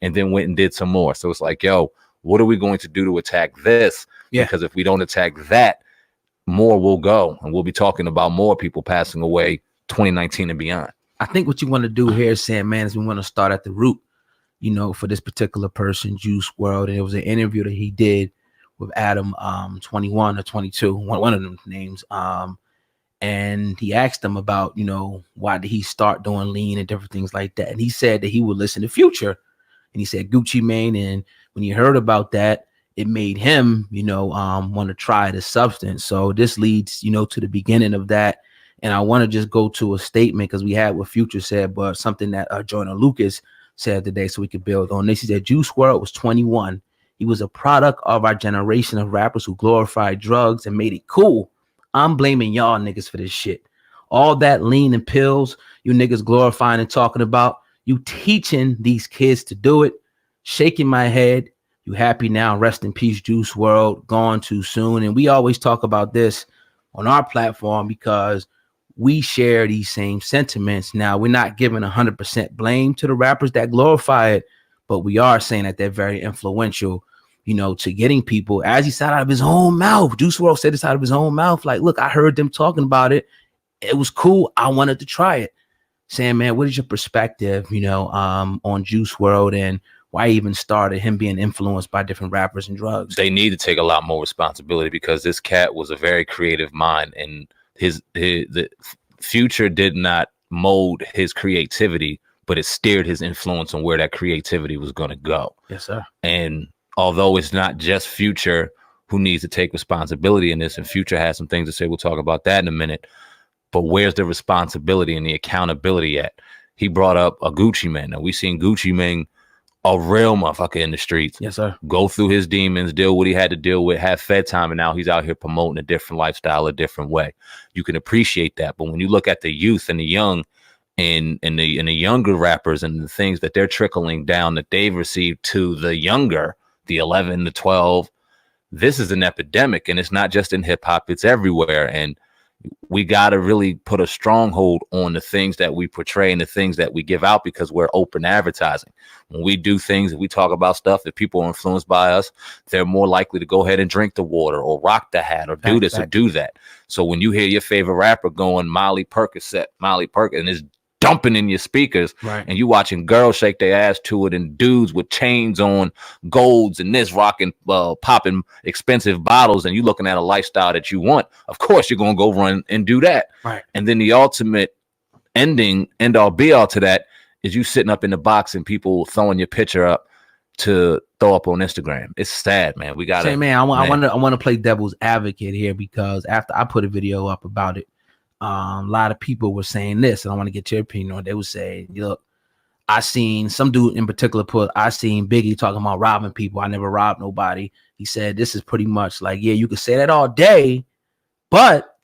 and then went and did some more. So it's like, yo, what are we going to do to attack this? Because if we don't attack that, more will go, and we'll be talking about more people passing away 2019 and beyond. I think what you want to do here, Sam, man, is we want to start at the root, you know, for this particular person, Juice WRLD. And it was an interview that he did with Adam 21 or 22, one of them names. And he asked him about, you know, why did he start doing lean and different things like that. And he said that he would listen to Future. And he said Gucci Mane. And when he heard about that, it made him, you know, want to try the substance. So this leads, you know, to the beginning of that. And I want to just go to a statement because we had what Future said, but something that Joyner Lucas said today, so we could build on this. He said Juice WRLD was 21. He was a product of our generation of rappers who glorified drugs and made it cool. I'm blaming y'all niggas for this shit. All that lean and pills you niggas glorifying and talking about, you teaching these kids to do it. Shaking my head. You happy now? Rest in peace, Juice WRLD. Gone too soon. And we always talk about this on our platform because we share these same sentiments. Now, we're not giving 100% blame to the rappers that glorify it, but we are saying that they're very influential, you know, to getting people, as he said out of his own mouth. Juice WRLD said this out of his own mouth. Like, look, I heard them talking about it. It was cool. I wanted to try it. Sam, man, what is your perspective, you know, on Juice WRLD and why he even started him being influenced by different rappers and drugs? They need to take a lot more responsibility because this cat was a very creative mind, and the Future did not mold his creativity, but it steered his influence on where that creativity was going to go. Yes, sir. And although it's not just Future who needs to take responsibility in this, and Future has some things to say, we'll talk about that in a minute, but where's the responsibility and the accountability at? He brought up a Gucci Mane. Now, we seen Gucci Mane, a real motherfucker in the streets. Yes, sir. Go through his demons, deal what he had to deal with, have fed time, and now he's out here promoting a different lifestyle, a different way. You can appreciate that, but when you look at the youth and the young, and the younger rappers and the things that they're trickling down that they've received to the younger, the 11, the 12, this is an epidemic, and it's not just in hip hop; it's everywhere. And we got to really put a stronghold on the things that we portray and the things that we give out, because we're open advertising. When we do things and we talk about stuff that people are influenced by us, they're more likely to go ahead and drink the water or rock the hat or do this or do that. So when you hear your favorite rapper going Molly Percocet, and it's dumping in your speakers, right, and you watching girls shake their ass to it, and dudes with chains on, golds and this rocking, popping expensive bottles, and you looking at a lifestyle that you want, of course you're gonna go run and do that. Right. And then the ultimate end all be all to that is you sitting up in the box and people throwing your picture up to throw up on Instagram. It's sad, man. We gotta say, man, I want to play devil's advocate here, because after I put a video up about it, a lot of people were saying this, and I want to get your opinion on it. They would say, look, I seen some dude in particular I seen Biggie talking about robbing people. I never robbed nobody. He said this is pretty much like, yeah, you could say that all day, but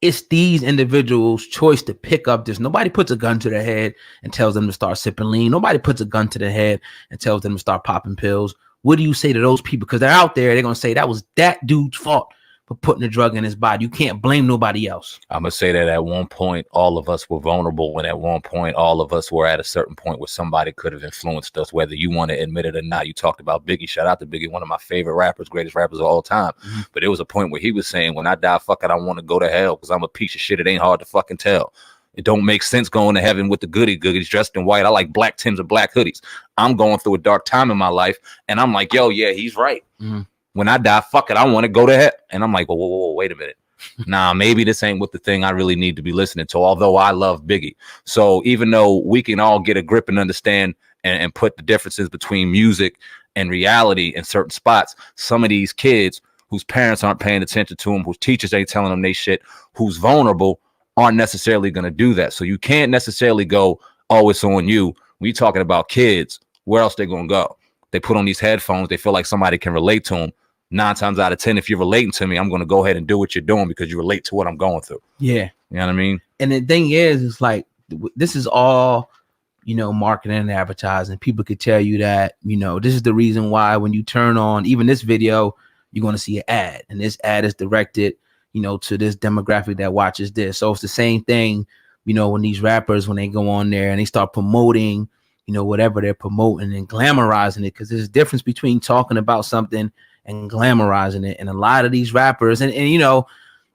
it's these individuals' choice to pick up this. Nobody puts a gun to their head and tells them to start sipping lean. Nobody puts a gun to their head and tells them to start popping pills. What do you say to those people? Because they're out there, they're going to say that was that dude's fault for putting the drug in his body. You can't blame nobody else. I'm going to say that at one point, all of us were vulnerable. And at one point, all of us were at a certain point where somebody could have influenced us, whether you want to admit it or not. You talked about Biggie. Shout out to Biggie, one of my favorite rappers, greatest rappers of all time. Mm-hmm. But there was a point where he was saying, when I die, fuck it, I want to go to hell because I'm a piece of shit. It ain't hard to fucking tell. It don't make sense going to heaven with the goodies dressed in white. I like black Timbs and black hoodies. I'm going through a dark time in my life. And I'm like, yo, yeah, he's right. Mm-hmm. When I die, fuck it, I want to go to hell. And I'm like, whoa, wait a minute. Nah, maybe this ain't what the thing I really need to be listening to, although I love Biggie. So even though we can all get a grip and understand and put the differences between music and reality in certain spots, some of these kids whose parents aren't paying attention to them, whose teachers ain't telling them they shit, who's vulnerable, aren't necessarily going to do that. So you can't necessarily go, oh, it's on you. When you're talking about kids, where else they going to go? They put on these headphones. They feel like somebody can relate to them. 9 times out of 10, if you're relating to me, I'm going to go ahead and do what you're doing because you relate to what I'm going through. Yeah. You know what I mean? And the thing is, it's like, this is all, marketing and advertising. People could tell you that, this is the reason why when you turn on even this video, you're going to see an ad. And this ad is directed, to this demographic that watches this. So it's the same thing, when these rappers, when they go on there and they start promoting, you know, whatever they're promoting and glamorizing it, because there's a difference between talking about something and glamorizing it. And a lot of these rappers, and you know,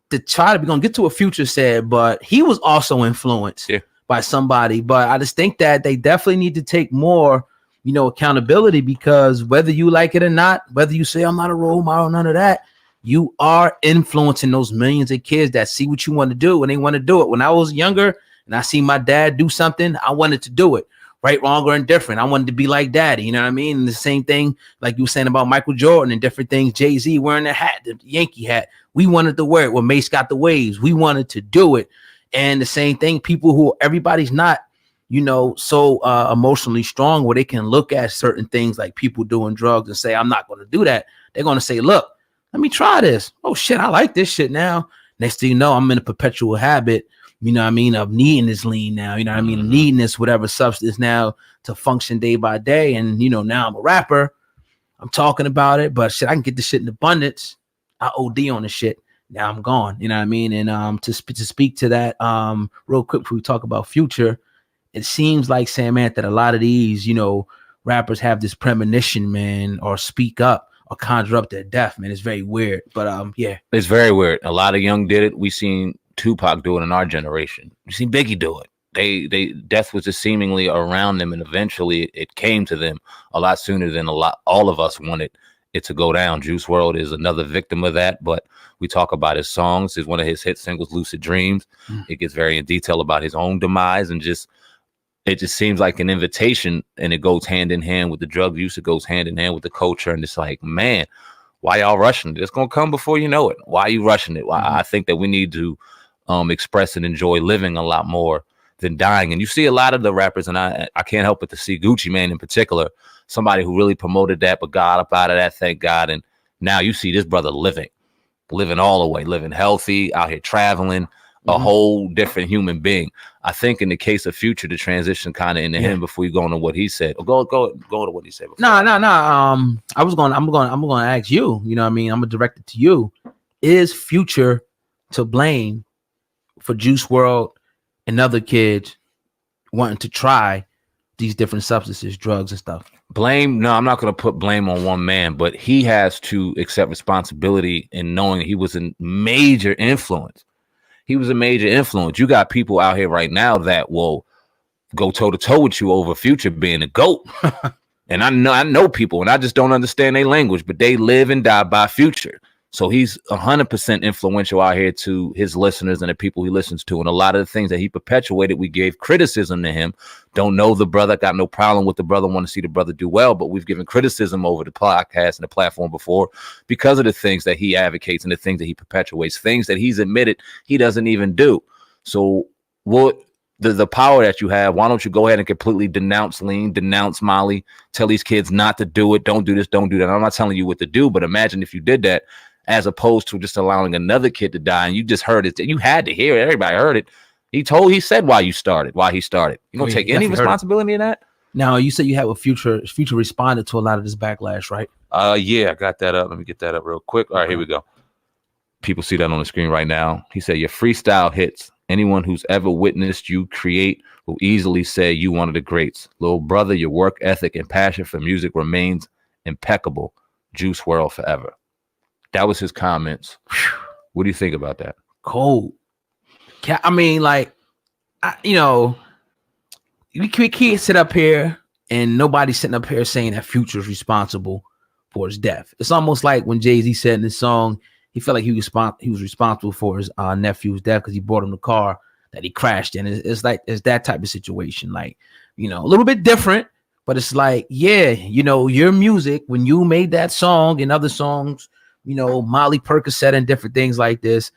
to try to be gonna get to what Future said, but he was also influenced by somebody. But I just think that they definitely need to take more, you know, accountability, because whether you like it or not, whether you say I'm not a role model, none of that, you are influencing those millions of kids that see what you want to do and they want to do it. When I was younger and I see my dad do something, I wanted to do it. Right, wrong, or indifferent. I wanted to be like daddy. You know what I mean? And the same thing, like you were saying about Michael Jordan and different things. Jay-Z wearing the hat, the Yankee hat. We wanted to wear it. When Mace got the waves, we wanted to do it. And the same thing, people who everybody's not, you know, so emotionally strong where they can look at certain things like people doing drugs and say, I'm not going to do that. They're going to say, look, let me try this. Oh, shit, I like this shit now. Next thing you know, I'm in a perpetual habit, you know what I mean, of needing this lean now, you know what I mean, needing this whatever substance now to function day by day. And, you know, now I'm a rapper. I'm talking about it, but shit, I can get this shit in abundance. I OD on the shit. Now I'm gone, you know what I mean? And to speak to that real quick before we talk about Future, it seems like, Sam, man, that a lot of these, you know, rappers have this premonition, man, or speak up or conjure up their death, man. It's very weird. But yeah. It's very weird. A lot of young did it. We seen Tupac do it in our generation. We seen Biggie do it. They death was just seemingly around them, and eventually it came to them a lot sooner than all of us wanted it to go down. Juice WRLD is another victim of that, but we talk about his songs. Is one of his hit singles, Lucid Dreams. It gets very in detail about his own demise, and it just seems like an invitation, and it goes hand in hand with the drug use. It goes hand in hand with the culture, and it's like, man, why y'all rushing it? It's gonna come before you know it. Why are you rushing it? Why? I think that we need to express and enjoy living a lot more than dying. And you see a lot of the rappers, and I can't help but to see Gucci Mane in particular, somebody who really promoted that, but got up out of that, thank God. And now you see this brother living all the way, living healthy, out here traveling, a whole different human being. I think in the case of Future, the transition kind of into him before you go into what he said. Go to what he said before. No. I'm going to ask you, you know what I mean? I'm going to direct it to you. Is Future to blame for Juice WRLD and other kids wanting to try these different substances, drugs and stuff? Blame? No, I'm not going to put blame on one man, but he has to accept responsibility in knowing he was a major influence. He was a major influence. You got people out here right now that will go toe to toe with you over Future being a GOAT. And I know people, and I just don't understand their language, but they live and die by Future. So he's 100% influential out here to his listeners and the people he listens to. And a lot of the things that he perpetuated, we gave criticism to him. Don't know the brother, got no problem with the brother, want to see the brother do well, but we've given criticism over the podcast and the platform before because of the things that he advocates and the things that he perpetuates, things that he's admitted he doesn't even do. So what the power that you have, why don't you go ahead and completely denounce lean, denounce Molly, tell these kids not to do it, don't do this, don't do that. I'm not telling you what to do, but imagine if you did that, as opposed to just allowing another kid to die. And you just heard it. You had to hear it. Everybody heard it. He said why he started. You don't take any responsibility in that? Now, you said you had a Future responded to a lot of this backlash, right? Yeah, I got that up. Let me get that up real quick. All right, here we go. People see that on the screen right now. He said, your freestyle hits. Anyone who's ever witnessed you create will easily say you one of the greats. Little brother, your work ethic and passion for music remains impeccable. Juice WRLD forever. That was his comments. What do you think about that? Cold. I mean, like, you know, we can't sit up here and nobody's sitting up here saying that Future is responsible for his death. It's almost like when Jay-Z said in his song, he felt like he was responsible for his nephew's death because he bought him the car that he crashed in. It's that type of situation. Like, you know, a little bit different, but it's like, yeah, you know, your music, when you made that song and other songs, you know, Molly Percocet and different things like this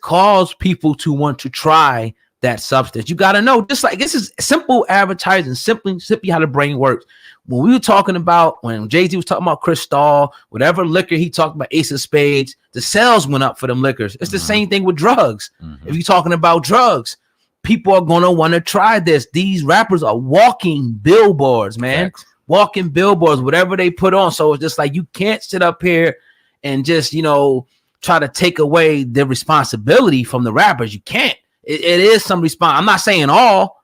caused people to want to try that substance. You got to know, just like this is simple advertising, simply how the brain works. When we were talking about, when Jay-Z was talking about Cristal, whatever liquor he talked about, Ace of Spades, the sales went up for them liquors. It's the same thing with drugs. If you're talking about drugs, people are going to want to try this. These rappers are walking billboards, man. Thanks. Walking billboards, whatever they put on. So it's just like, you can't sit up here and just, you know, try to take away the responsibility from the rappers. You can't. It is some response. I'm not saying all.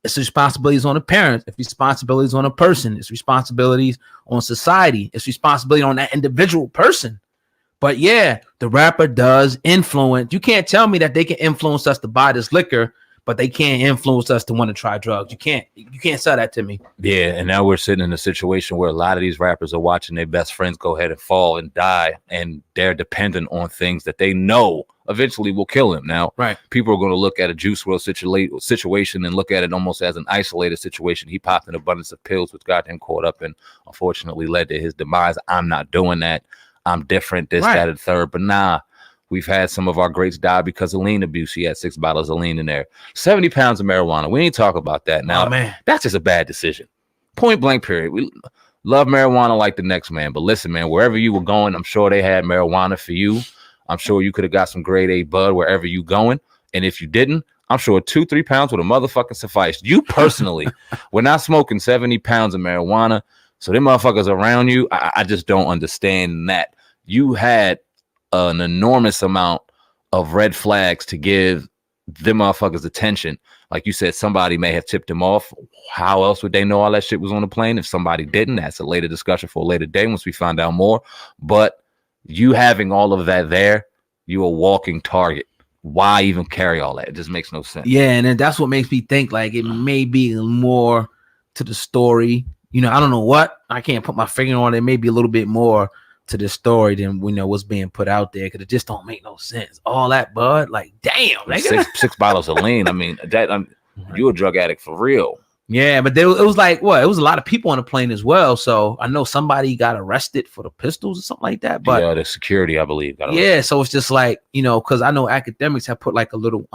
It's responsibilities on the parents. It's responsibilities on a person. It's responsibilities on society. It's responsibility on that individual person. But yeah, the rapper does influence. You can't tell me that they can influence us to buy this liquor, but they can't influence us to want to try drugs. You can't sell that to me. Yeah, and now we're sitting in a situation where a lot of these rappers are watching their best friends go ahead and fall and die, and they're dependent on things that they know eventually will kill him. Now, right? People are going to look at a Juice WRLD situation and look at it almost as an isolated situation. He popped an abundance of pills, which got him caught up and unfortunately led to his demise. I'm not doing that. I'm different, this, that, and the third. But nah, we've had some of our greats die because of lean abuse. He had 6 bottles of lean in there. 70 pounds of marijuana. We ain't talk about that. Now, man, that's just a bad decision. Point blank, period. We love marijuana like the next man. But listen, man, wherever you were going, I'm sure they had marijuana for you. I'm sure you could have got some grade A bud wherever you going. And if you didn't, I'm sure 2-3 pounds would have motherfucking sufficed. You personally were not smoking 70 pounds of marijuana. So them motherfuckers around you, I just don't understand that. You had an enormous amount of red flags to give them motherfuckers attention. Like you said, somebody may have tipped him off. How else would they know all that shit was on the plane? If somebody didn't, that's a later discussion for a later day once we find out more. But you having all of that there, you're a walking target. Why even carry all that? It just makes no sense. Yeah, and then that's what makes me think like it may be more to the story. You know, I don't know what. I can't put my finger on it. It may be a little bit more to the story than we know what's being put out there, because it just don't make no sense. All that bud, like damn, six bottles of lean. I mean, you're a drug addict for real. Yeah, but it was like what? It was a lot of people on the plane as well. So I know somebody got arrested for the pistols or something like that. But yeah, the security, I believe. Yeah, so it's just like, you know, because I know academics have put like a little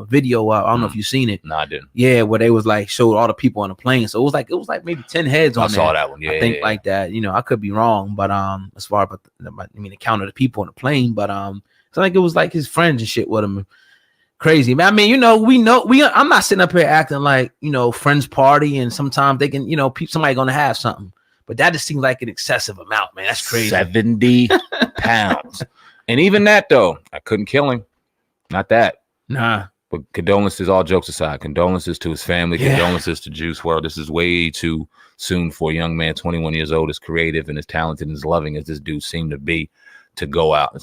video up. I don't know if you've seen it. No, I didn't. Yeah, where they was like showed all the people on the plane. So it was like maybe 10 heads on there. I saw that one. Yeah, I think like that. You know, I could be wrong, but as far as the count of the people on the plane, but so like it was like his friends and shit with him. Crazy, man. I mean, you know, I'm not sitting up here acting like, you know, friends party and sometimes they can, you know, somebody gonna have something, but that just seems like an excessive amount, man. That's crazy. 70 pounds. And even that though, I couldn't kill him. Not that. Nah. But condolences, all jokes aside, condolences to his family, condolences to Juice WRLD. This is way too soon for a young man, 21 years old, as creative and as talented and as loving as this dude seemed to be, to go out